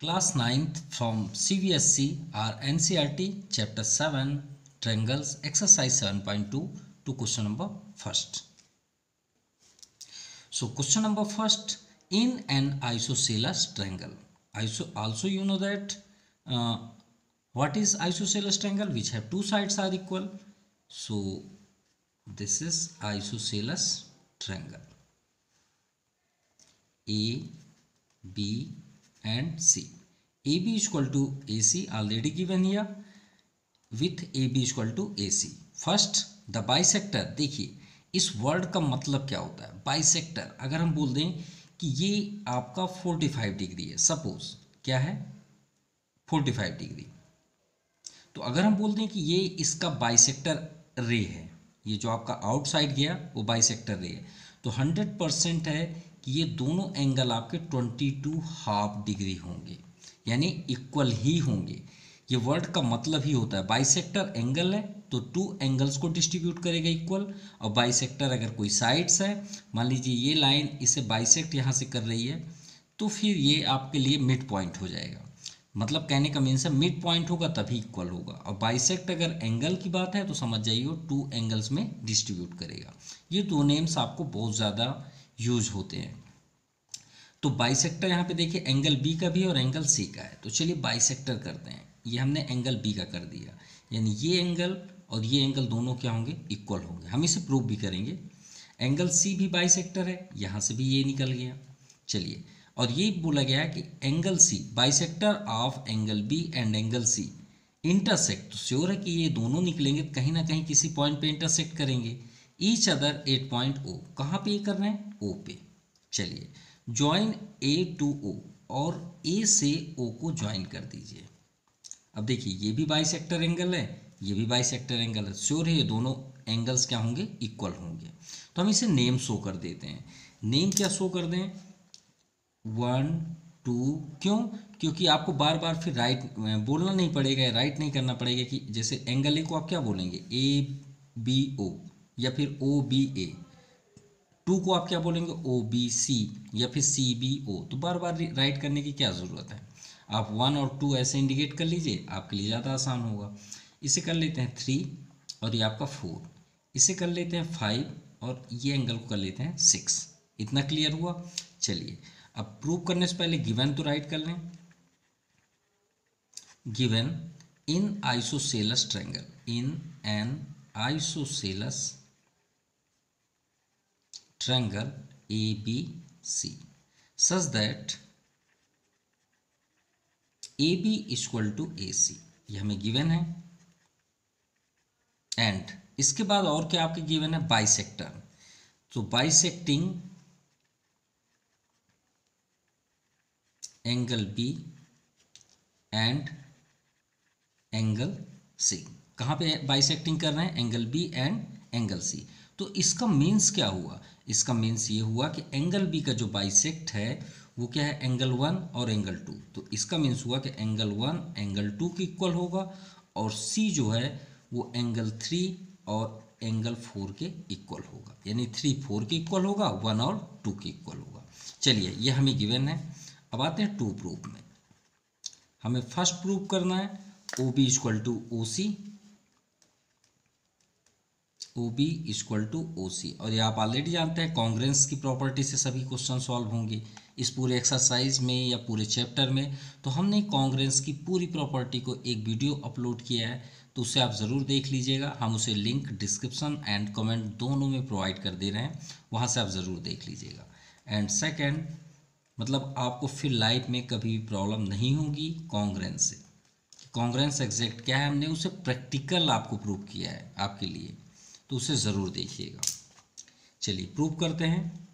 Class 9th from CBSE or NCERT Chapter 7 Triangles Exercise 7.2 to question number first. So question number first, in an isosceles triangle. Also you know that what is isosceles triangle, which have two sides are equal. So this is isosceles triangle A, B and C. AB is equal to AC already given here with AB is equal to AC. First the bisector. देखिए इस word का मतलब क्या होता है. Bisector अगर हम बोल दें कि ये आपका 45 डिग्री है, सपोज क्या है 45 डिग्री, तो अगर हम बोल दें कि ये इसका बाइसेक्टर रे है, ये जो आपका आउटसाइड गया वो बाइसेक्टर रे है, तो 100% है कि ये दोनों एंगल आपके 22 हाफ डिग्री होंगे, यानी इक्वल ही होंगे. ये वर्ड का मतलब ही होता है बाइसेक्टर एंगल है तो टू एंगल्स को डिस्ट्रीब्यूट करेगा इक्वल. और बाइसेक्टर अगर कोई साइड्स है, मान लीजिए ये लाइन इसे बाइसेक्ट यहाँ से कर रही है, तो फिर ये आपके लिए मिड पॉइंट हो जाएगा. मतलब कहने का मीन्स है मिड पॉइंट होगा तभी इक्वल होगा. और बाइसेक्ट अगर एंगल की बात है तो समझ जाइए वो टू एंगल्स में डिस्ट्रीब्यूट करेगा. ये दो नेम्स आपको बहुत ज़्यादा यूज होते हैं. तो बाइसेक्टर यहाँ पे देखिए एंगल बी का भी और एंगल सी का है. तो चलिए बाइसेक्टर करते हैं. ये हमने एंगल बी का कर दिया, यानी ये एंगल और ये एंगल दोनों क्या होंगे, इक्वल होंगे. हम इसे प्रूव भी करेंगे. एंगल सी भी बाइसेक्टर है, यहाँ से भी ये निकल गया. चलिए, और ये बोला गया है कि angle C bisector of angle B and angle C intersect. तो श्योर है कि ये दोनों निकलेंगे कहीं ना कहीं किसी पॉइंट पे इंटरसेक्ट करेंगे. Each other at point O. कहाँ पे ये कर रहे हैं, ओ पे. चलिए, ज्वाइन ए टू ओ, और ए से ओ को ज्वाइन कर दीजिए. अब देखिए ये भी बाइसेक्टर एंगल है, ये भी बाइसेक्टर एंगल है. श्योर है ये दोनों एंगल्स क्या होंगे, इक्वल होंगे. तो हम इसे नेम शो कर देते हैं. नेम क्या शो कर दें, 1 2. क्यों, क्योंकि आपको बार बार फिर राइट बोलना नहीं पड़ेगा, राइट नहीं करना पड़ेगा. कि जैसे एंगल ए को आप क्या बोलेंगे, ए बी ओ, या फिर ओ बी ए. 2 को आप क्या बोलेंगे, ओ बी सी, या फिर सी बी ओ. तो बार बार राइट करने की क्या ज़रूरत है. आप 1 और 2 ऐसे इंडिकेट कर लीजिए, आपके लिए ज़्यादा आसान होगा. इसे कर लेते हैं 3 और ये आपका 4. इसे कर लेते हैं 5 और ये एंगल को कर लेते हैं 6. इतना क्लियर हुआ. चलिए, अब प्रूव करने से पहले गिवन तो राइट कर लें. Given in isosceles triangle, in an isosceles triangle ABC such that AB equal to AC. ये हमें गिवन है. एंड इसके बाद और क्या आपके गिवन है, बाइसेक्टर. तो bisecting angle B and angle C. कहाँ पे बाइसेक्टिंग कर रहे हैं, angle B and angle C. तो इसका मीन्स क्या हुआ, इसका मीन्स ये हुआ कि एंगल बी का जो बाइसेक्ट है वो क्या है, एंगल 1 और एंगल 2. तो इसका मीन्स हुआ कि एंगल 1 एंगल 2 के इक्वल होगा, और सी जो है वो एंगल 3 और एंगल 4 के इक्वल होगा. यानी 3 4 के इक्वल होगा, 1 और 2 के इक्वल होगा. चलिए, ये हमें गिवन है. अब आते हैं 2 प्रूफ में. हमें फर्स्ट प्रूफ करना है O B equal to O C, O B equal to O C. और ये आप ऑलरेडी जानते हैं कॉन्ग्रेंस की प्रॉपर्टी से सभी क्वेश्चन सॉल्व होंगे इस पूरे एक्सरसाइज में या पूरे चैप्टर में. तो हमने कॉन्ग्रेंस की पूरी प्रॉपर्टी को एक वीडियो अपलोड किया है, तो उसे आप ज़रूर देख लीजिएगा. हम उसे लिंक डिस्क्रिप्शन एंड कमेंट दोनों में प्रोवाइड कर दे रहे हैं, वहाँ से आप ज़रूर देख लीजिएगा. एंड सेकेंड, मतलब आपको फिर लाइफ में कभी भी प्रॉब्लम नहीं होगी कॉन्ग्रेंस से. कॉन्ग्रेंस एग्जैक्ट क्या है, हमने उसे प्रैक्टिकल आपको प्रूव किया है आपके लिए, तो उसे ज़रूर देखिएगा. चलिए प्रूव करते हैं.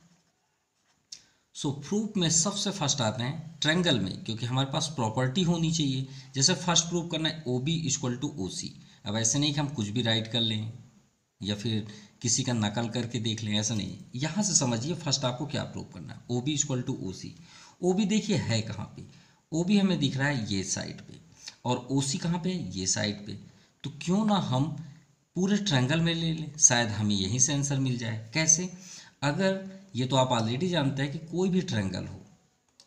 सो प्रूफ में सबसे फर्स्ट आते हैं ट्रायंगल में, क्योंकि हमारे पास प्रॉपर्टी होनी चाहिए. जैसे फर्स्ट प्रूव करना है O B equal to O C. अब ऐसे नहीं कि हम कुछ भी राइट कर लें या फिर किसी का नकल करके देख लें, ऐसा नहीं. यहाँ से समझिए फर्स्ट आपको क्या प्रूव करना है. O B equal to O C. O B देखिए है कहाँ पे, ओ बी हमें दिख रहा है ये साइड पे, और ओ सी कहाँ पे, ये साइड पे. तो क्यों ना हम पूरे ट्रायंगल में ले लें, शायद हमें यहीं से आंसर मिल जाए. कैसे, अगर ये तो आप ऑलरेडी जानते हैं कि कोई भी ट्रायंगल हो,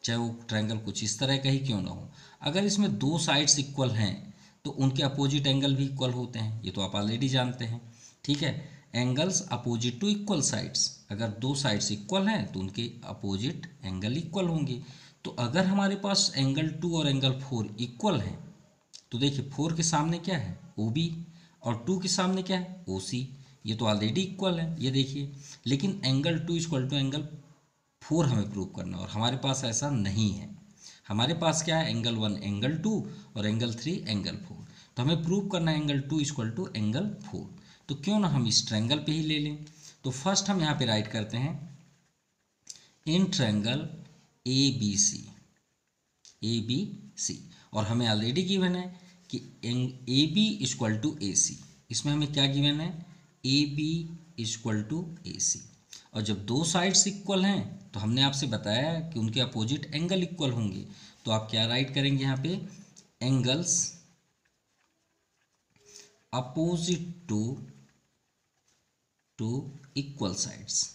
चाहे वो ट्रायंगल कुछ इस तरह का ही क्यों ना हो। अगर इसमें दो साइड्स इक्वल हैं तो उनके अपोजिट एंगल भी इक्वल होते हैं, ये तो आप ऑलरेडी जानते हैं। ठीक है, angles opposite to equal sides, अगर दो साइड्स इक्वल हैं तो उनके अपोजिट एंगल इक्वल होंगे। तो अगर हमारे पास एंगल 2 और एंगल 4 इक्वल हैं तो देखिए 4 के सामने क्या है OB और 2 के सामने क्या है OC, ये तो ऑलरेडी इक्वल है ये देखिए। लेकिन एंगल 2 इक्वल टू एंगल 4 हमें प्रूव करना है और हमारे पास ऐसा नहीं है। हमारे पास क्या है एंगल 1 एंगल 2 और एंगल 3 एंगल 4। तो हमें प्रूव करना है एंगल 2 इक्वल टू एंगल 4। तो क्यों ना हम इस ट्रायंगल पे ही ले लें। तो फर्स्ट हम यहाँ पे राइट करते हैं इन ट्रायंगल ABC और हमें ऑलरेडी गिवन है कि AB इक्वल टू AC। इसमें हमें क्या गिवन है AB इक्वल टू AC। और जब दो साइड्स इक्वल हैं तो हमने आपसे बताया कि उनके अपोजिट एंगल इक्वल होंगे। तो आप क्या राइट करेंगे यहाँ पे angles opposite to equal sides.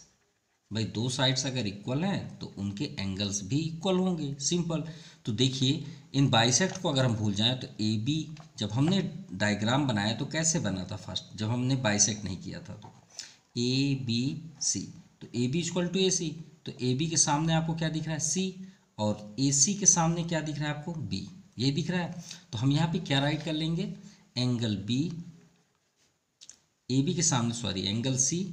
भाई दो साइड्स अगर इक्वल हैं तो उनके एंगल्स भी इक्वल होंगे, सिंपल। तो देखिए इन बाइसेक्ट को अगर हम भूल जाएं तो AB जब हमने डायग्राम बनाया तो कैसे बना था फर्स्ट, जब हमने बाइसेक्ट नहीं किया था तो ABC, तो AB इक्वल टू AC। तो AB के सामने आपको क्या दिख रहा है C और AC के सामने क्या दिख रहा है आपको B, ये दिख रहा है। तो हम यहाँ पे क्या राइट कर लेंगे एंगल B, AB के सामने angle C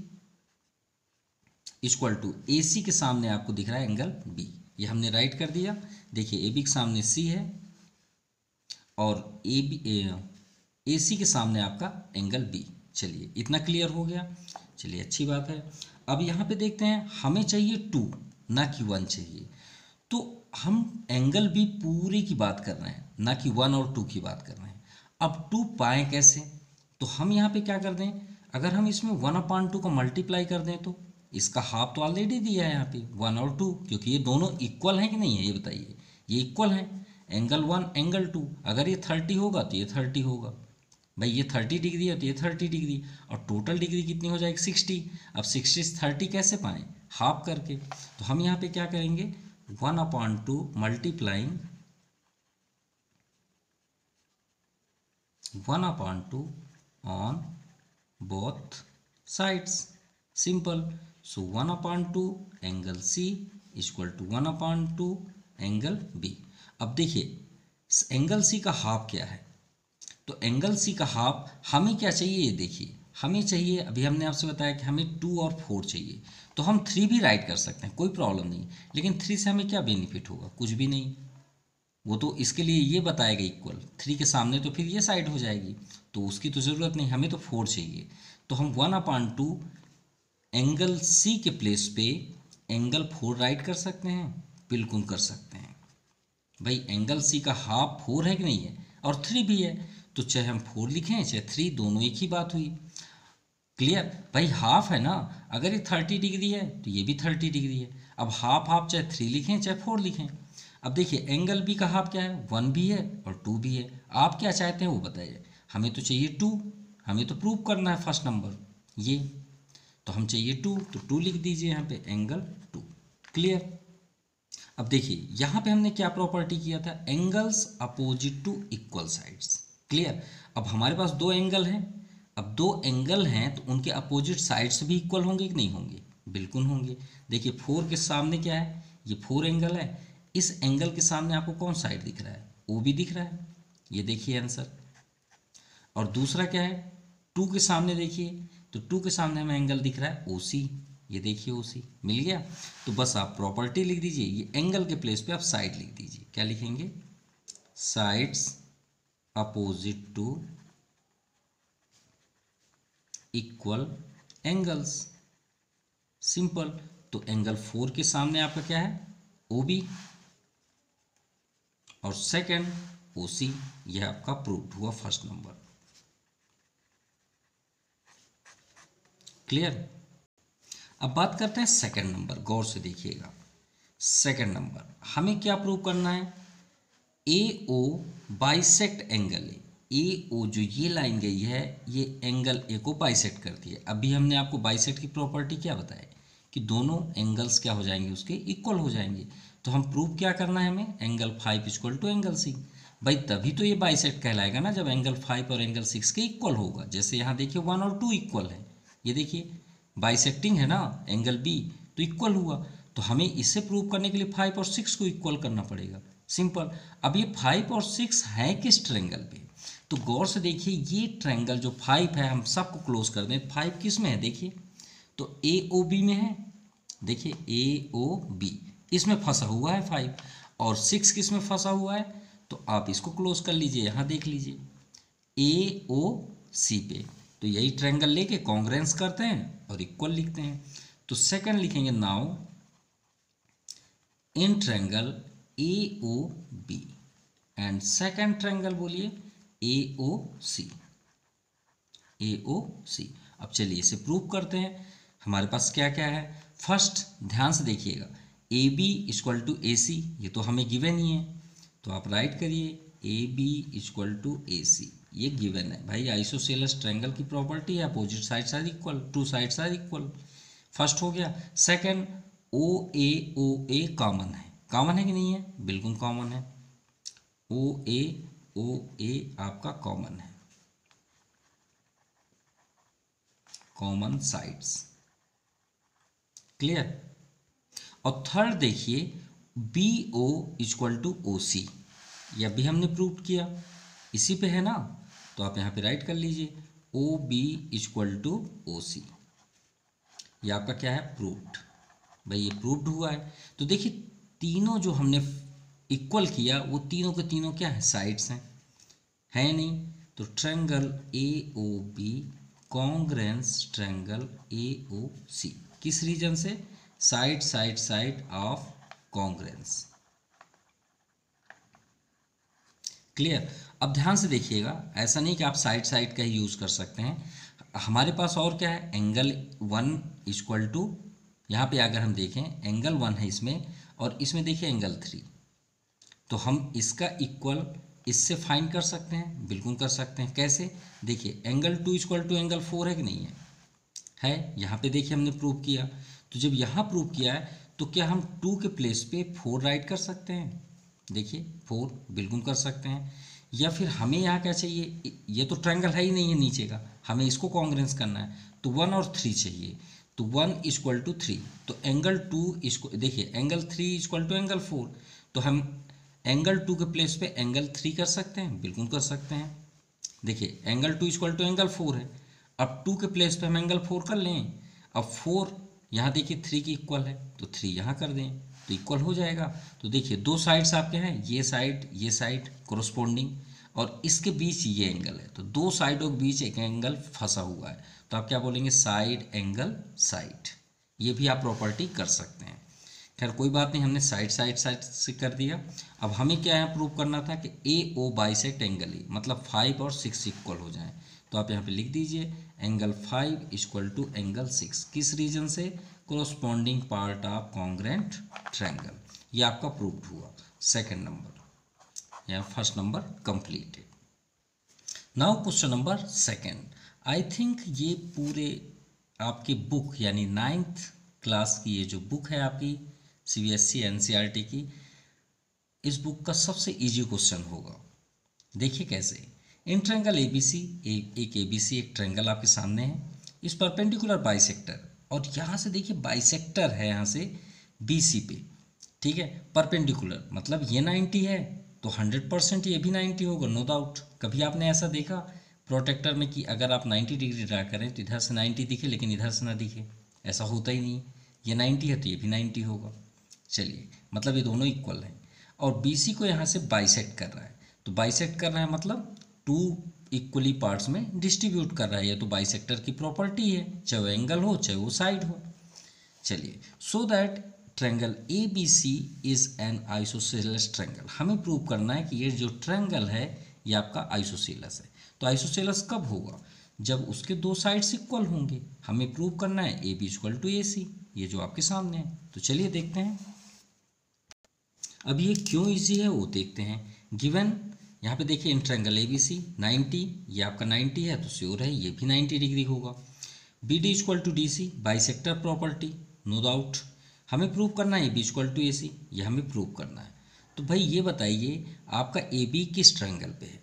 equal to AC के सामने आपको दिख रहा है एंगल B, ये हमने राइट कर दिया। देखिए AB के सामने C है और AC के सामने आपका एंगल B। चलिए इतना क्लियर हो गया, चलिए अच्छी बात है। अब यहाँ पे देखते हैं हमें चाहिए 2 ना कि 1 चाहिए। तो हम एंगल B पूरी की बात कर रहे हैं ना कि 1 और 2 की बात कर रहे हैं। अब 2 पाएँ कैसे, तो हम यहाँ पे क्या कर दें, अगर हम इसमें 1/2 को मल्टीप्लाई कर दें तो इसका हाफ तो ऑलरेडी दिया है यहाँ पे 1 और 2, क्योंकि ये दोनों इक्वल हैं कि नहीं है ये बताइए, ये इक्वल हैं। एंगल 1 एंगल 2, अगर ये 30 होगा तो ये 30 होगा, भाई ये 30 डिग्री है तो ये 30 डिग्री, और टोटल डिग्री कितनी हो जाएगी 60। अब 60 से 30 कैसे पाएँ, हाफ करके। तो हम यहाँ पे क्या करेंगे 1/2 multiplying 1/2 on both sides, simple. So 1/2 angle C equal to 1/2 angle B। अब देखिए एंगल C का हाफ क्या है, तो एंगल C का हाफ हमें क्या चाहिए, ये देखिए हमें चाहिए, अभी हमने आपसे बताया कि हमें 2 और 4 चाहिए। तो हम 3 भी राइट कर सकते हैं, कोई प्रॉब्लम नहीं, लेकिन 3 से हमें क्या बेनिफिट होगा, कुछ भी नहीं। वो तो इसके लिए ये बताएगा इक्वल, 3 के सामने तो फिर ये साइड हो जाएगी, तो उसकी तो ज़रूरत नहीं, हमें तो 4 चाहिए। तो हम 1/2 एंगल C के प्लेस पे एंगल 4 राइट कर सकते हैं, बिल्कुल कर सकते हैं। भाई एंगल C का हाफ 4 है कि नहीं है, और 3 भी है, तो चाहे हम 4 लिखें चाहे 3, दोनों एक ही बात हुई। क्लियर, भाई हाफ है ना, अगर ये 30 डिग्री है तो ये भी 30 डिग्री है। अब हाफ हाफ चाहे 3 लिखें चाहे 4 लिखें। अब देखिए एंगल B का हाफ क्या है, 1 भी है और 2 भी है। आप क्या चाहते हैं वो बताइए, हमें तो चाहिए 2, हमें तो प्रूव करना है फर्स्ट नंबर ये, तो हम चाहिए 2, तो 2 लिख दीजिए यहाँ पे एंगल 2। क्लियर। अब देखिए यहाँ पे हमने क्या प्रॉपर्टी किया था, angles opposite to equal sides. Clear. अब हमारे पास दो एंगल हैं, अब दो एंगल हैं तो उनके अपोजिट साइड्स भी इक्वल होंगे कि नहीं होंगे, बिल्कुल होंगे। देखिए 4 के सामने क्या है, ये 4 एंगल है, इस एंगल के सामने आपको कौन साइड दिख रहा है, OB दिख रहा है, ये देखिए आंसर। और दूसरा क्या है 2 के सामने, देखिए तो 2 के सामने हमें एंगल दिख रहा है OC, ये देखिए OC मिल गया। तो बस आप प्रॉपर्टी लिख दीजिए, ये एंगल के प्लेस पे आप साइड लिख दीजिए, क्या लिखेंगे sides opposite to equal angles, simple. तो एंगल 4 के सामने आपका क्या है OB और सेकंड OC, यह आपका प्रूव्ड हुआ फर्स्ट नंबर। क्लियर। अब बात करते हैं सेकंड नंबर, गौर से देखिएगा। सेकंड नंबर हमें क्या प्रूव करना है, AO बाइसेक्ट एंगल है, AO जो ये लाइन गई है ये एंगल A को बाइसेक्ट करती है। अभी हमने आपको बाइसेक्ट की प्रॉपर्टी क्या बताया कि दोनों एंगल्स क्या हो जाएंगे उसके इक्वल हो जाएंगे। तो हम प्रूव क्या करना है हमें, एंगल 5 इक्वल टू एंगल 6। भाई तभी तो ये बाइसेक्ट कहलाएगा ना, जब एंगल 5 और एंगल 6 के इक्वल होगा। जैसे यहाँ देखिए 1 और 2 इक्वल है, ये देखिए बाइसेक्टिंग है ना एंगल बी, तो इक्वल हुआ। तो हमें इसे प्रूव करने के लिए 5 और 6 को इक्वल करना पड़ेगा, सिंपल। अब ये 5 और 6 है किस ट्रायंगल पे, तो गौर से देखिए ये ट्रायंगल जो 5 है, हम सबको क्लोज कर दें। 5 किस में है देखिए, तो ए ओ बी में है, देखिए ए ओ बी इसमें फंसा हुआ है 5, और 6 किस में फंसा हुआ है, तो आप इसको क्लोज कर लीजिए, यहाँ देख लीजिए ए ओ सी पे। तो यही ट्रायंगल लेके कॉन्ग्रेंस करते हैं और इक्वल लिखते हैं। तो सेकंड लिखेंगे now in triangle A O B and second triangle बोलिए A O C, A O C. अब चलिए इसे प्रूव करते हैं। हमारे पास क्या क्या है, फर्स्ट ध्यान से देखिएगा, ए B equal to A C, ये तो हमें गिवन ही है, तो आप राइट करिए A B equal to A C, ये गिवन है भाई। आइसोसेलेस ट्रायंगल की प्रॉपर्टी है, opposite sides are equal, two sides are equal, first हो गया। सेकंड ओ ए कॉमन है, कॉमन है कि नहीं है, बिल्कुल कॉमन है, ओ ए आपका कॉमन है, कॉमन साइड्स, क्लियर। और थर्ड देखिए B O equal to O C, यह भी हमने प्रूव किया, इसी पे है ना, तो आप यहाँ पे राइट कर लीजिए O B equal to O C, ये आपका क्या है, प्रूव्ड। भाई ये प्रूव्ड हुआ है। तो देखिए तीनों जो हमने इक्वल किया वो तीनों के तीनों क्या है, साइड्स हैं, है नहीं। तो triangle A O B congruence triangle A O C, किस रीजन से, side side side of congruence, clear. अब ध्यान से देखिएगा, ऐसा नहीं कि आप साइड साइड का ही यूज़ कर सकते हैं, हमारे पास और क्या है, एंगल 1 इक्वल टू, यहाँ पे अगर हम देखें एंगल 1 है इसमें, और इसमें देखिए एंगल 3, तो हम इसका इक्वल इससे फाइंड कर सकते हैं, बिल्कुल कर सकते हैं। कैसे, देखिए एंगल 2 इक्वल टू एंगल 4 है कि नहीं है यहाँ पे देखिए हमने प्रूव किया। तो जब यहाँ प्रूव किया है तो क्या हम 2 के प्लेस पे 4 राइट कर सकते हैं, देखिए 4 बिल्कुल कर सकते हैं। या फिर हमें यहाँ क्या चाहिए, ये तो ट्रायंगल है ही नहीं है नीचे का, हमें इसको कॉन्ग्रेंस करना है, तो 1 और 3 चाहिए, तो 1 इक्वल टू 3, तो एंगल 2 इसको देखिए एंगल 3 इक्वल टू एंगल 4, तो हम एंगल 2 के प्लेस पे एंगल 3 कर सकते हैं, बिल्कुल कर सकते हैं। देखिए एंगल 2 इक्वल टू एंगल 4 है, अब 2 के प्लेस पे हम एंगल 4 कर लें, अब 4 यहाँ देखिए 3 की इक्वल है, तो 3 यहाँ कर दें तो इक्वल हो जाएगा। तो देखिए दो साइड्स आपके हैं, ये साइड कोरोस्पोंडिंग, और इसके बीच ये एंगल है, तो दो साइडों के बीच एक एंगल फंसा हुआ है, तो आप क्या बोलेंगे, साइड एंगल साइड, ये भी आप प्रॉपर्टी कर सकते हैं। खैर कोई बात नहीं, हमने साइड साइड साइड से कर दिया। अब हमें क्या यहाँ प्रूव करना था कि ए ओ बाइसेक्ट एंगल ई, मतलब 5 और 6 इक्वल हो जाएं, तो आप यहाँ पे लिख दीजिए एंगल 5 इक्वल टू एंगल 6, किस रीजन से, corresponding part of congruent triangle, ये आपका प्रूव्ड हुआ, सेकंड नंबर, या first number completed. Now question number second. I think ये पूरे आपकी बुक यानी 9th क्लास की ये जो बुक है आपकी CBSE NCERT की, इस बुक का सबसे इजी क्वेश्चन होगा। देखिए कैसे, इन ट्रायंगल ABC, एक ABC एक ट्रायंगल आपके सामने है, इस परपेंडिकुलर बाइसेक्टर, और यहाँ से देखिए बाइसेक्टर है यहाँ से BC पे, ठीक है, परपेंडिकुलर मतलब ये 90 है, तो 100% ये भी 90 होगा, नो डाउट। कभी आपने ऐसा देखा प्रोटेक्टर में कि अगर आप 90 डिग्री ड्रा करें तो इधर से 90 दिखे लेकिन इधर से ना दिखे, ऐसा होता ही नहीं, ये 90 है तो ये भी 90 होगा। चलिए मतलब ये दोनों इक्वल हैं, और BC को यहाँ से बाइसेक्ट कर रहा है, तो बाइसेक्ट कर रहा है मतलब 2 इक्वली पार्ट्स में डिस्ट्रीब्यूट कर रहा है, ये तो बाइसेक्टर की प्रॉपर्टी है, चाहे वो एंगल हो चाहे वो साइड हो। चलिए, so that triangle ABC is an isosceles triangle, हमें प्रूव करना है कि ये जो ट्रायंगल है ये आपका आइसोसेलेस है। तो आइसोसेलेस कब होगा, जब उसके दो साइड्स इक्वल होंगे। हमें प्रूव करना है AB इक्वल टू AC, ये जो आपके सामने है। तो चलिए देखते हैं, अब ये क्यों इजी है वो देखते हैं। गिवन यहाँ पे देखिए इन ट्रायंगल ABC 90, ये आपका 90 है तो श्योर है ये भी 90 डिग्री होगा। BD equal to DC bisector property, no doubt. हमें प्रूव करना है A B equal to A C, ये हमें प्रूव करना है। तो भाई ये बताइए आपका ए बी किस ट्रायंगल पे है।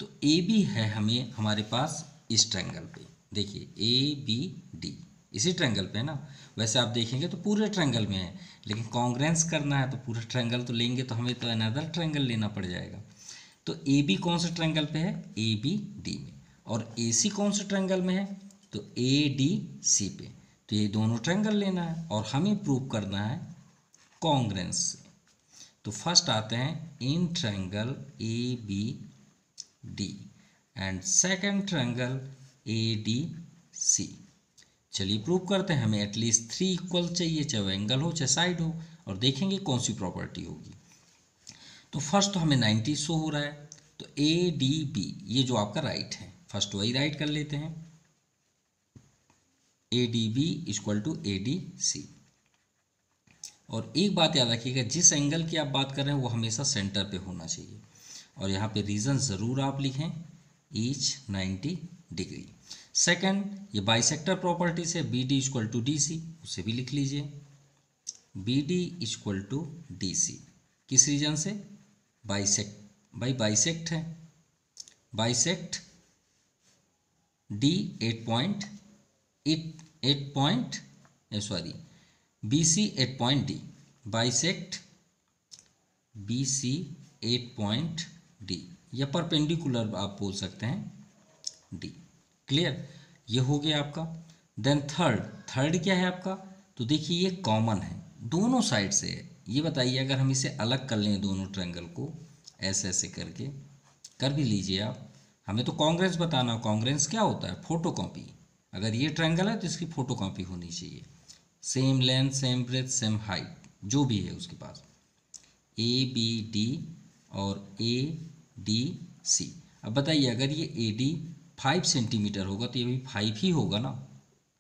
तो ए बी है हमें हमारे पास इस ट्रायंगल पे, देखिए ए बी डी इसी ट्रायंगल पे है ना। वैसे आप देखेंगे तो पूरे ट्रायंगल में है, लेकिन कॉन्ग्रेंस करना है तो पूरा ट्रायंगल तो लेंगे तो हमें तो अनदर ट्रायंगल लेना पड़ जाएगा। तो ए बी कौन से ट्रायंगल पे है, ए बी डी में, और ए सी कौन से ट्रायंगल में है, तो ए डी सी पे। तो ये दोनों ट्रायंगल लेना है और हमें प्रूव करना है कॉन्ग्रेंस से। तो फर्स्ट आते हैं in triangle A B D and second triangle A D C. चलिए प्रूव करते हैं। हमें एटलीस्ट 3 इक्वल चाहिए, चाहे एंगल हो चाहे साइड हो, और देखेंगे कौन सी प्रॉपर्टी होगी। तो फर्स्ट तो हमें 90 शो हो रहा है, तो ए डी बी ये जो आपका राइट है, फर्स्ट वही राइट कर लेते हैं, A D B equal to A D C. और एक बात याद रखिएगा, जिस एंगल की आप बात कर रहे हैं वो हमेशा सेंटर पे होना चाहिए, और यहाँ पे रीज़न ज़रूर आप लिखें, ईच 90 डिग्री। सेकंड, ये बाइसेक्टर प्रॉपर्टी से B D equal to D C, उसे भी लिख लीजिए, B D equal to D C. किस रीजन से, बाइसेक्ट है, bisect D 8 point B C 8 point D, bisect B C 8 point D, या परपेंडिकुलर आप बोल सकते हैं डी। क्लियर, ये हो गया आपका। देन थर्ड क्या है आपका, तो देखिए ये कॉमन है, दोनों साइड से है। ये बताइए अगर हम इसे अलग कर लें दोनों ट्रायंगल को, ऐसे ऐसे करके कर भी लीजिए आप, हमें तो कॉन्ग्रेंस बताना। कॉन्ग्रेंस क्या होता है, फोटोकॉपी। अगर ये ट्रायंगल है तो इसकी फोटोकॉपी होनी चाहिए, same length same breadth same height जो भी है उसके पास, ए बी डी और ए डी सी। अब बताइए अगर ये ए डी 5 सेंटीमीटर होगा तो ये भी 5 ही होगा ना,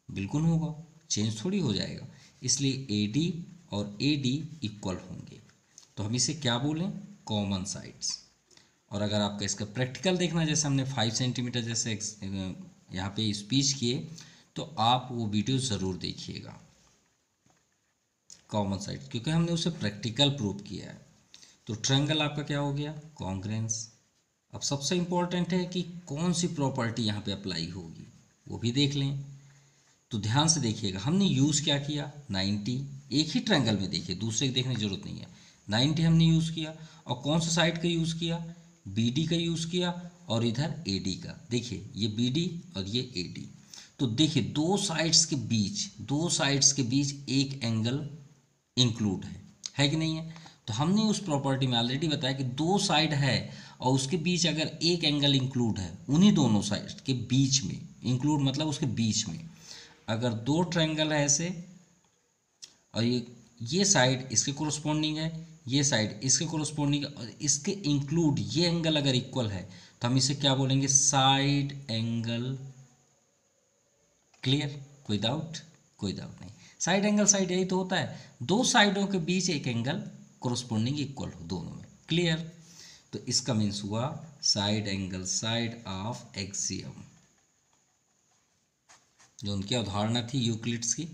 बिल्कुल होगा, चेंज थोड़ी हो जाएगा। इसलिए ए डी और ए डी इक्वल होंगे, तो हम इसे क्या बोलें, कॉमन साइड्स। और अगर आपका इसका प्रैक्टिकल देखना, जैसे हमने 5 सेंटीमीटर जैसे यहाँ पे स्पीच किए, तो आप वो वीडियो ज़रूर देखिएगा, कॉमन साइड, क्योंकि हमने उसे प्रैक्टिकल प्रूव किया है। तो ट्रायंगल आपका क्या हो गया, कॉन्ग्रेंस। अब सबसे इम्पोर्टेंट है कि कौन सी प्रॉपर्टी यहाँ पे अप्लाई होगी, वो भी देख लें। तो ध्यान से देखिएगा, हमने यूज़ क्या किया, 90, एक ही ट्रायंगल में देखिए, दूसरे की देखने की जरूरत नहीं है। 90 हमने यूज़ किया, और कौन सा साइड का यूज़ किया, बी डी का यूज़ किया, और इधर ए डी का। देखिए ये बी डी और ये ए डी, तो देखिए दो साइड्स के बीच एक एंगल इंक्लूड है कि नहीं है। तो हमने उस प्रॉपर्टी में ऑलरेडी बताया कि दो साइड है और उसके बीच अगर एक एंगल इंक्लूड है, उन्हीं दोनों साइड के बीच में, इंक्लूड मतलब उसके बीच में, अगर दो ट्रायंगल है ऐसे, और ये साइड इसके कोरस्पॉन्डिंग है, ये साइड इसके कोरस्पॉन्डिंग है, और इसके इंक्लूड ये एंगल अगर इक्वल है, तो हम इसे क्या बोलेंगे, साइड एंगल। क्लियर, कोई डाउट नहीं। साइड एंगल साइड यही तो होता है, दो साइडों के बीच एक एंगल कोरस्पॉन्डिंग इक्वल हो दोनों में। क्लियर, तो इसका मीन्स हुआ side angle, side of axiom, जो उनकी अवधारणा थी यूक्लिड्स की,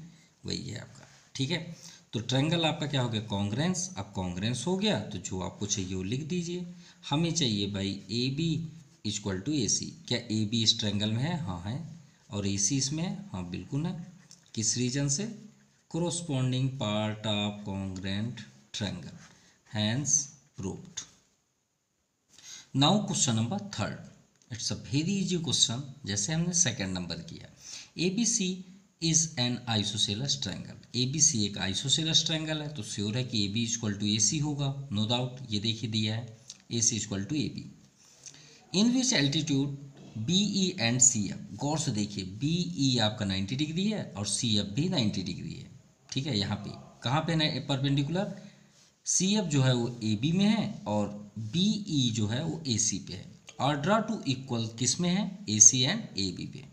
वही है आपका। ठीक है, तो ट्रायंगल आपका क्या हो गया, कॉन्ग्रेंस। अब कॉन्ग्रेंस हो गया तो जो आपको चाहिए वो लिख दीजिए। हमें चाहिए भाई ए बी इक्वल टू ए सी। क्या ए बी इस ट्रायंगल में है, हाँ है, और ए सी इसमें है, हाँ बिल्कुल है। किस रीजन से, corresponding part of congruent triangle, hence proved. Now question number 3, it's a very easy question, जैसे हमने सेकेंड नंबर किया। A B C is an isosceles triangle. A B C एक आइसोसेलस ट्रायंगल है, तो श्योर है कि A B equal to A C होगा, no doubt. ये देखिए दिया है A C equal to A B, in which altitude B E and C F. गौर से देखिए, बी ई आपका 90 डिग्री है और सी एफ भी 90 डिग्री है। ठीक है, यहाँ पे कहाँ पे परपेंडिकुलर, सी एफ जो है वो ए बी में है और बी ई जो है वो ए सी पे है, और ड्रा टू इक्वल किस में है, A C and A B पे।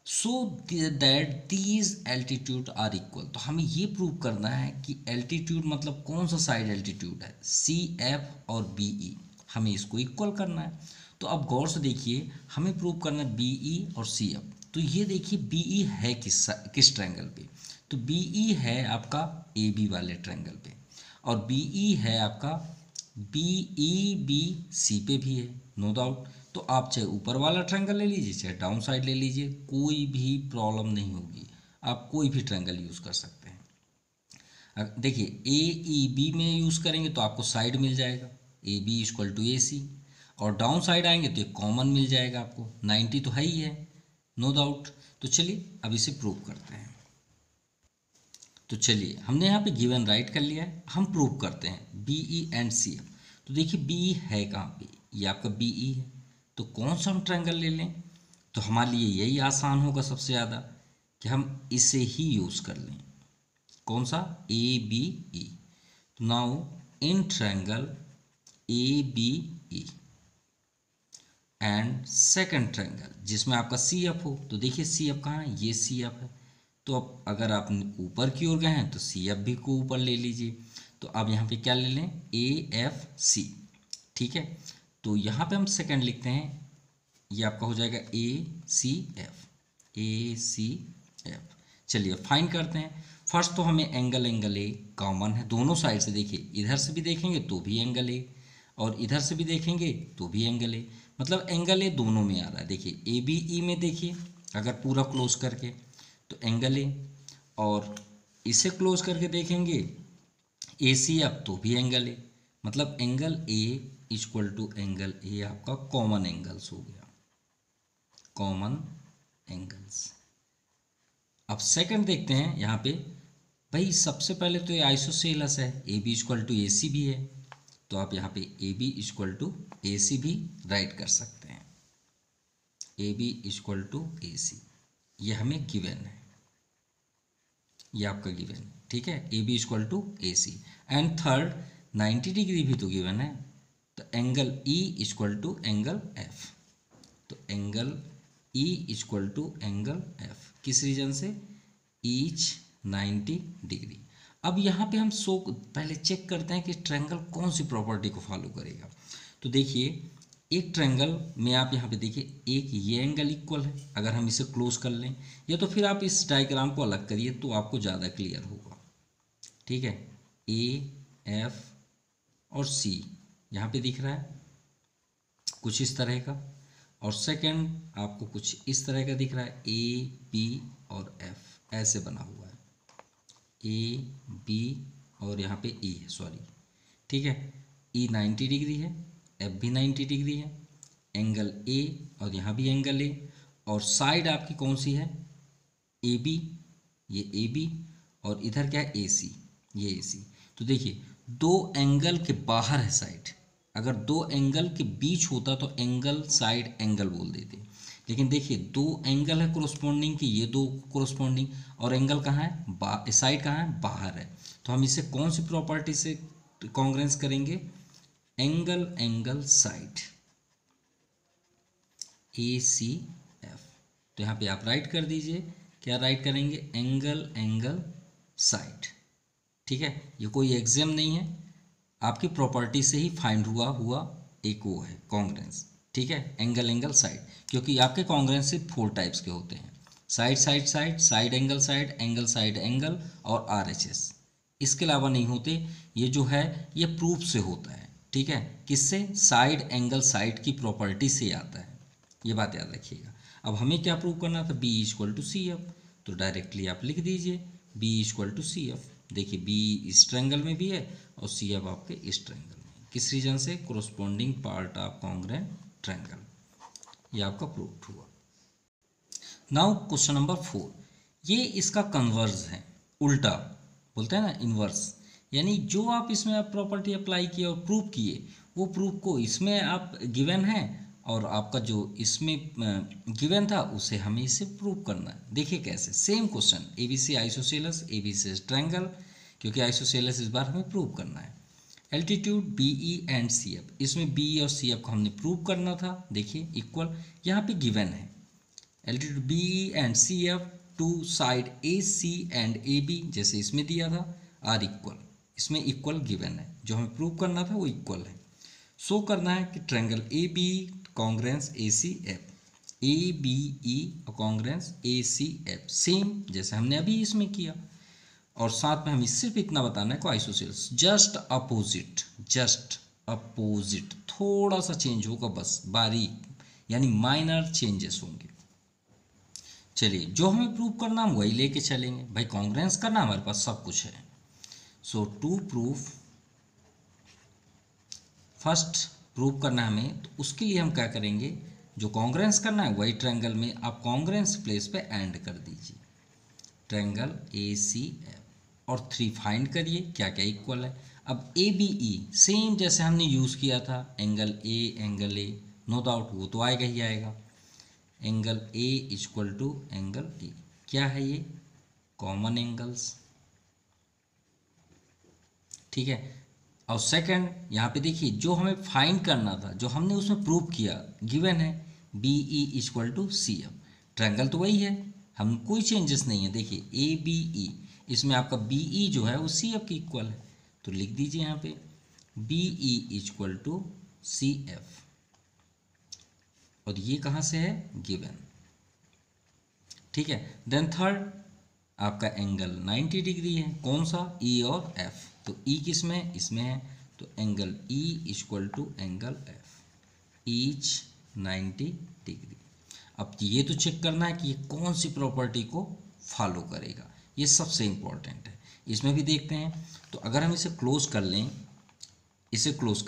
So that these altitude are equal. तो हमें ये प्रूव करना है कि एल्टीट्यूड मतलब कौन सा साइड एल्टीट्यूड है, सी एफ और बी ई, हमें इसको इक्वल करना है। तो अब गौर से देखिए, हमें प्रूव करना है बी ई और सी एफ। तो ये देखिए बी ई है किस ट्रायंगल पे, तो बी ई है आपका ए बी वाले ट्रायंगल पे, और बी ई है आपका बी ई बी सी पे भी है, नो डाउट। तो आप चाहे ऊपर वाला ट्रायंगल ले लीजिए, चाहे डाउन साइड ले लीजिए, कोई भी प्रॉब्लम नहीं होगी, आप कोई भी ट्रायंगल यूज़ कर सकते हैं। देखिए ए ई बी में यूज़ करेंगे तो आपको साइड मिल जाएगा, ए बी इक्वल टू ए सी, और डाउन साइड आएंगे तो एक कॉमन मिल जाएगा आपको, 90 तो है ही है, नो डाउट। तो चलिए अब इसे प्रूव करते हैं। तो चलिए हमने यहाँ पे गिवन राइट कर लिया है, हम प्रूव करते हैं B E and C F. तो देखिए बी ई है कहाँ पे, ये आपका बी ई है, तो कौन सा हम ट्रायंगल ले लें, तो हमारे लिए यही आसान होगा सबसे ज़्यादा कि हम इसे ही यूज़ कर लें। कौन सा, ए बी ई। तो now in triangle A B E and second triangle जिसमें आपका सी एफ हो, तो देखिए सी एफ कहाँ है, ये सी एफ है। तो अब अगर आप ऊपर की ओर गए हैं तो सी एफ भी को ऊपर ले लीजिए। तो अब यहाँ पे क्या ले लें, ए एफ सी, ठीक है। तो यहाँ पे हम सेकंड लिखते हैं, ये आपका हो जाएगा ए सी एफ, ए सी एफ। चलिए फाइंड करते हैं। फर्स्ट तो हमें एंगल ए कॉमन है दोनों साइड से, देखिए इधर से भी देखेंगे तो भी एंगल ए, और इधर से भी देखेंगे तो भी एंगल ए, मतलब एंगल ए दोनों में आ रहा है। देखिए ए बी ई में देखिए अगर पूरा क्लोज करके तो एंगल ए, और इसे क्लोज करके देखेंगे ए सी एफ तो भी एंगल ए, मतलब angle A equal to angle A आपका कॉमन एंगल्स हो गया, कॉमन एंगल्स। अब सेकंड देखते हैं यहाँ पे, भाई सबसे पहले तो ये आइसोसेलेस है, A B equal to A सी भी है, तो आप यहाँ पे ए बी इक्वल टू ए सी भी राइट कर सकते हैं, ए B equal to A C, ये हमें गिवन है, ये आपका गिवन है, ठीक है, A B equal to A C. And third 90 degree भी तो गिवन है, तो angle E equal to angle F, तो angle E equal to angle F किस रीजन से, ईच 90 डिग्री। अब यहाँ पे हम पहले चेक करते हैं कि ट्रायंगल कौन सी प्रॉपर्टी को फॉलो करेगा। तो देखिए एक ट्रायंगल में आप यहाँ पे देखिए एक ये एंगल इक्वल है, अगर हम इसे क्लोज कर लें, या तो फिर आप इस डायग्राम को अलग करिए तो आपको ज़्यादा क्लियर होगा, ठीक है। ए एफ और सी यहाँ पे दिख रहा है कुछ इस तरह का, और सेकंड आपको कुछ इस तरह का दिख रहा है, ए बी और एफ ऐसे बना हुआ है, ए बी और यहाँ पे ई है, सॉरी, ठीक है। ई 90 डिग्री है, एफ भी 90 डिग्री है, एंगल ए और यहाँ भी एंगल ए, और साइड आपकी कौन सी है, ए बी, ये ए बी, और इधर क्या है, ए सी, ये ए सी। तो देखिए दो एंगल के बाहर है साइड, अगर दो एंगल के बीच होता तो एंगल साइड एंगल बोल देते, लेकिन देखिए दो एंगल है कोरोस्पोंडिंग की, ये दो कोरोस्पोंडिंग, और एंगल कहाँ है, साइड कहाँ है, बाहर है। तो हम इसे कौन सी प्रॉपर्टी से कॉन्ग्रेंस करेंगे, angle angle side, A C F. तो यहाँ पे आप राइट कर दीजिए, क्या राइट करेंगे, एंगल एंगल साइड, ठीक है। ये कोई एग्जाम नहीं है, आपकी प्रॉपर्टी से ही फाइंड हुआ एक वो है कॉन्ग्रेंस, ठीक है, एंगल एंगल साइड, क्योंकि आपके कॉन्ग्रेंस सिर्फ 4 टाइप्स के होते हैं, side side side, side angle side angle, और आर एच एस, इसके अलावा नहीं होते। ये जो है ये प्रूफ से होता है, ठीक है, किससे, साइड एंगल साइड की प्रॉपर्टी से आता है, ये बात याद रखिएगा। अब हमें क्या प्रूव करना था, B equal to C F, तो डायरेक्टली आप लिख दीजिए B equal to C F. देखिए बी इस ट्रायंगल में भी है और सी एफ आपके इस ट्रायंगल में, किस रीजन से, corresponding part of congruent triangle, ये आपका प्रूफ हुआ। नाउ क्वेश्चन नंबर 4, ये इसका कन्वर्स है, उल्टा बोलते हैं ना, इन्वर्स, यानी जो आप इसमें आप प्रॉपर्टी अप्लाई किए और प्रूव किए, वो प्रूफ को इसमें आप गिवन है, और आपका जो इसमें गिवन था उसे हमें इसे प्रूव करना है। देखिए कैसे, same question, A B C isosceles, A B C triangle, क्योंकि आइसोसेलेस इस बार हमें प्रूव करना है। Altitude B E and C F, इसमें बी और सी एफ को हमने प्रूव करना था, देखिए इक्वल यहाँ पे गिवन है, altitude B E and C F to side A C and A B, जैसे इसमें दिया था, आर इक्वल, इसमें इक्वल गिवन है, जो हमें प्रूव करना था वो इक्वल है। शो करना है कि triangle A B congruence A C F, A B E congruence A C F, same जैसे हमने अभी इसमें किया, और साथ में हमें सिर्फ इतना बताना है को आइसोसेल्स जस्ट अपोजिट थोड़ा सा चेंज होगा, बस बारीक यानी माइनर चेंजेस होंगे। चलिए, जो हमें प्रूव करना हम वही लेके चलेंगे भाई, कॉन्ग्रुएंस करना हमारे पास सब कुछ है। सो टू प्रूफ, फर्स्ट प्रूव करना हमें, तो उसके लिए हम क्या करेंगे, जो कॉन्ग्रुएंस करना है वही ट्रायंगल में आप कॉन्ग्रुएंस प्लेस पे एंड कर दीजिए, ट्रायंगल ACF, और 3 फाइंड करिए क्या क्या इक्वल है। अब ABE सेम जैसे हमने यूज़ किया था, एंगल A, नो डाउट वो तो आएगा ही आएगा। Angle A equal to angle A, क्या है ये, कॉमन एंगल्स, ठीक है। और सेकंड यहाँ पे देखिए, जो हमें फाइंड करना था, जो हमने उसमें प्रूव किया, गिवन है BE equal to CF, triangle तो वही है, हम कोई चेंजेस नहीं है। देखिए ABE, इसमें आपका BE जो है वो CF की इक्वल है, तो लिख दीजिए यहाँ पे BE इक्वल टू CF, और ये कहाँ से है, गिवन, ठीक है। देन थर्ड आपका एंगल 90 डिग्री है, कौन सा, E और F, तो E किस में है, इसमें है, तो angle E equal to angle F, each 90 degree. अब ये तो चेक करना है कि ये कौन सी प्रॉपर्टी को फॉलो करेगा, ये सबसे इम्पोर्टेंट है। इसमें भी देखते हैं, तो अगर हम इसे क्लोज कर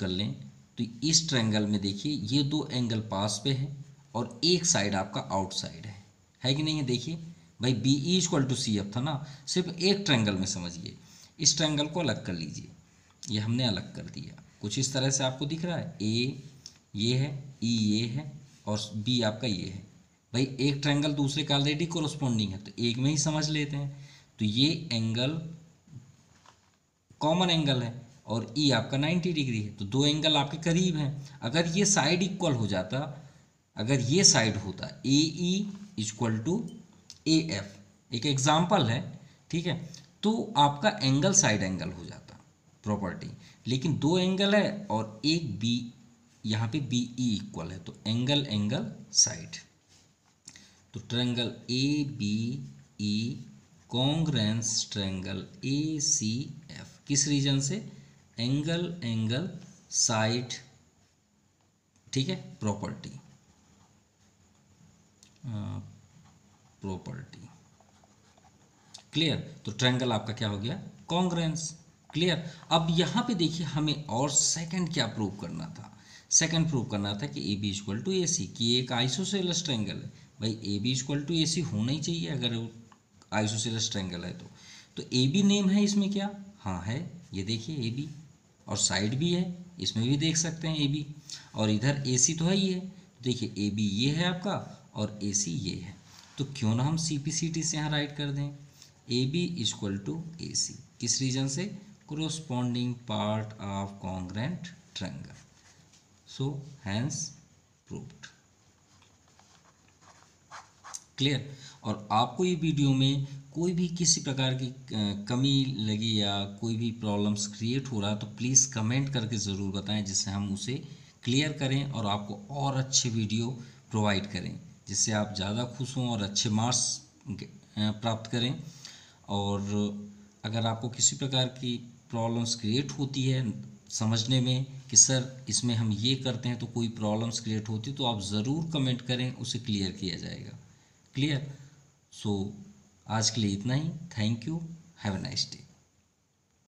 लें, तो इस ट्रायंगल में देखिए ये 2 एंगल पास पे है और एक साइड आपका आउटसाइड है कि नहीं है। देखिए भाई BE इक्वल टू CF था ना, सिर्फ एक ट्रायंगल में समझिए, इस ट्रायंगल को अलग कर लीजिए, ये हमने अलग कर दिया, कुछ इस तरह से आपको दिख रहा है, A ये है, E ये है, और B आपका ये है। भाई एक ट्रायंगल दूसरे का ऑलरेडी कोरस्पॉन्डिंग है, तो एक में ही समझ लेते हैं। तो ये एंगल कॉमन एंगल है और E आपका 90 डिग्री है, तो 2 एंगल आपके करीब हैं। अगर ये साइड इक्वल हो जाता, अगर ये साइड होता AE इक्वल टू AF, एक एग्जाम्पल है, ठीक है, तो आपका एंगल साइड एंगल हो जाता प्रॉपर्टी, लेकिन 2 एंगल है और एक B, यहाँ पे BE इक्वल है, तो एंगल साइड, तो triangle ABE congruence triangle ACF, किस रीजन से, एंगल साइड, ठीक है, प्रॉपर्टी क्लियर। तो ट्रायंगल आपका क्या हो गया, कॉन्ग्रुएंस, क्लियर। अब यहाँ पे देखिए हमें और सेकंड क्या प्रूव करना था, सेकंड प्रूव करना था कि AB इक्वल टू AC, कि एक आइसोसेलेस ट्रायंगल है। भाई AB इक्वल टू AC होना ही चाहिए अगर आइसोसेलेस ट्रायंगल है तो AB नेम है इसमें क्या, हाँ है, ये देखिए AB, और साइड भी है, इसमें भी देख सकते हैं AB, और इधर AC तो है ही है, देखिए AB ये है आपका और AC ये है, तो क्यों ना हम CPCT से यहाँ राइट कर दें, AB इक्वल टू AC, किस रीजन से, corresponding part of congruent triangle, so hence proved, clear. और आपको ये वीडियो में कोई भी किसी प्रकार की कमी लगी या कोई भी प्रॉब्लम्स क्रिएट हो रहा तो प्लीज़ कमेंट करके ज़रूर बताएं, जिससे हम उसे क्लियर करें और आपको और अच्छे वीडियो प्रोवाइड करें, जिससे आप ज़्यादा खुश हों और अच्छे मार्क्स प्राप्त करें। और अगर आपको किसी प्रकार की प्रॉब्लम्स क्रिएट होती है समझने में कि सर इसमें हम ये करते हैं तो कोई प्रॉब्लम्स क्रिएट होती, तो आप ज़रूर कमेंट करें, उसे क्लियर किया जाएगा, क्लियर। सो आज के लिए इतना ही, thank you, have a nice day.